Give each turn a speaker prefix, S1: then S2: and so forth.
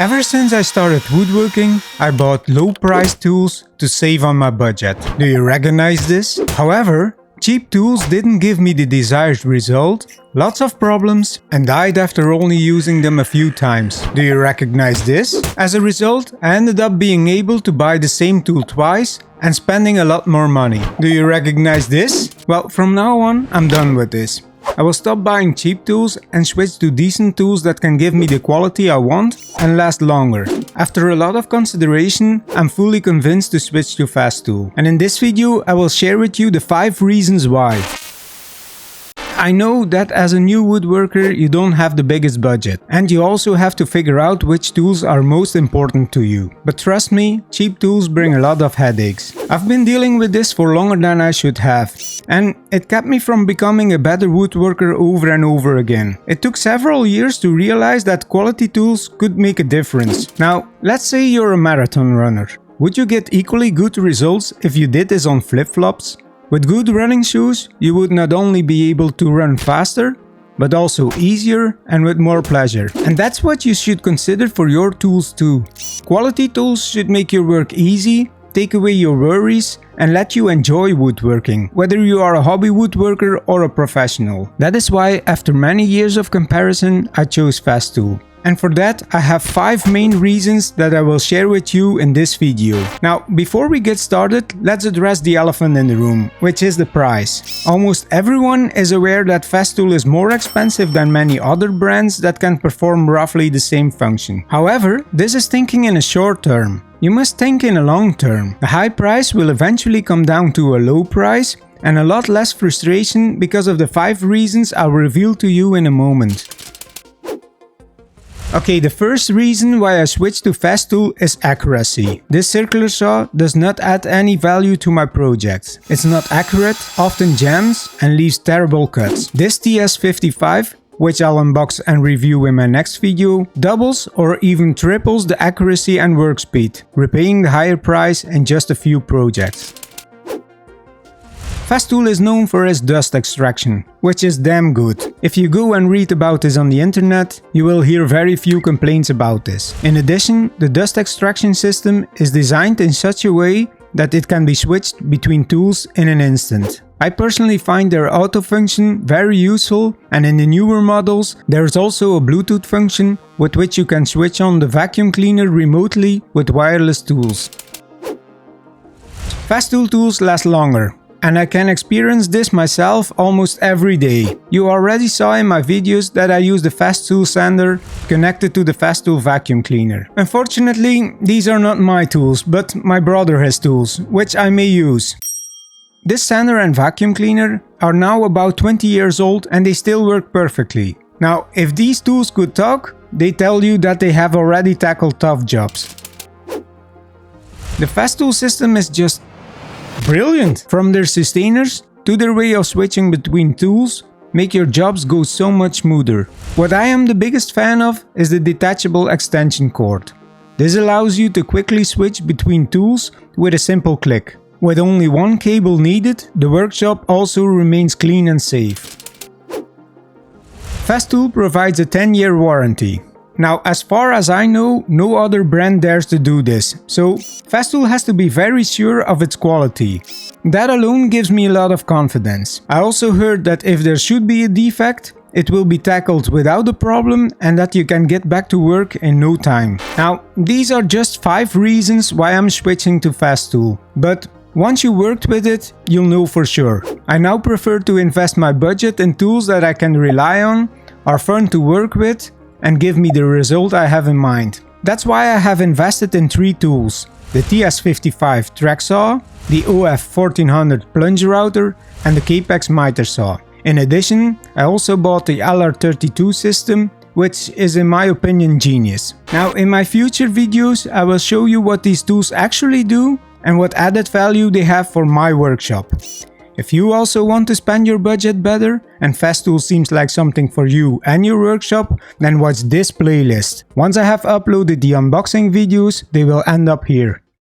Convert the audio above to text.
S1: Ever since I started woodworking, I bought low-priced tools to save on my budget. Do you recognize this? However, cheap tools didn't give me the desired result, lots of problems, and died after only using them a few times. Do you recognize this? As a result, I ended up being able to buy the same tool twice and spending a lot more money. Do you recognize this? Well, from now on, I'm done with this. I will stop buying cheap tools and switch to decent tools that can give me the quality I want and last longer. After a lot of consideration, I'm fully convinced to switch to Festool. And in this video, I will share with you the 5 reasons why. I know that as a new woodworker you don't have the biggest budget, and you also have to figure out which tools are most important to you. But trust me, cheap tools bring a lot of headaches. I've been dealing with this for longer than I should have, and it kept me from becoming a better woodworker over and over again. It took several years to realize that quality tools could make a difference. Now, let's say you're a marathon runner. Would you get equally good results if you did this on flip-flops? With good running shoes, you would not only be able to run faster, but also easier and with more pleasure. And that's what you should consider for your tools too. Quality tools should make your work easy, take away your worries, and let you enjoy woodworking, whether you are a hobby woodworker or a professional. That is why, after many years of comparison, I chose Festool. And for that, I have 5 main reasons that I will share with you in this video. Now, before we get started, let's address the elephant in the room, which is the price. Almost everyone is aware that Festool is more expensive than many other brands that can perform roughly the same function. However, this is thinking in a short term. You must think in a long term. The high price will eventually come down to a low price and a lot less frustration because of the 5 reasons I'll reveal to you in a moment. Okay, the first reason why I switched to Festool is accuracy. This circular saw does not add any value to my projects. It's not accurate, often jams, and leaves terrible cuts. This TS55, which I'll unbox and review in my next video, doubles or even triples the accuracy and work speed, repaying the higher price in just a few projects. Festool is known for its dust extraction, which is damn good. If you go and read about this on the internet, you will hear very few complaints about this. In addition, the dust extraction system is designed in such a way that it can be switched between tools in an instant. I personally find their auto function very useful, and in the newer models there is also a Bluetooth function with which you can switch on the vacuum cleaner remotely with wireless tools. Festool tools last longer. And I can experience this myself almost every day. You already saw in my videos that I use the Festool sander connected to the Festool vacuum cleaner. Unfortunately, these are not my tools, but my brother has tools, which I may use. This sander and vacuum cleaner are now about 20 years old and they still work perfectly. Now, if these tools could talk, they tell you that they have already tackled tough jobs. The Festool system is just brilliant! From their sustainers to their way of switching between tools, make your jobs go so much smoother. What I am the biggest fan of is the detachable extension cord. This allows you to quickly switch between tools with a simple click. With only one cable needed, the workshop also remains clean and safe. Festool provides a 10-year warranty. Now, as far as I know, no other brand dares to do this, so Festool has to be very sure of its quality. That alone gives me a lot of confidence. I also heard that if there should be a defect, it will be tackled without a problem and that you can get back to work in no time. Now, these are just 5 reasons why I'm switching to Festool, but once you worked with it, you'll know for sure. I now prefer to invest my budget in tools that I can rely on, are fun to work with, and give me the result I have in mind. That's why I have invested in 3 tools: the TS55 track saw, the OF 1400 plunge router, and the Capex miter saw. In addition, I also bought the LR32 system, which is in my opinion genius. Now, in my future videos I will show you what these tools actually do and what added value they have for my workshop. If you also want to spend your budget better and Festool seems like something for you and your workshop, then watch this playlist. Once I have uploaded the unboxing videos, they will end up here.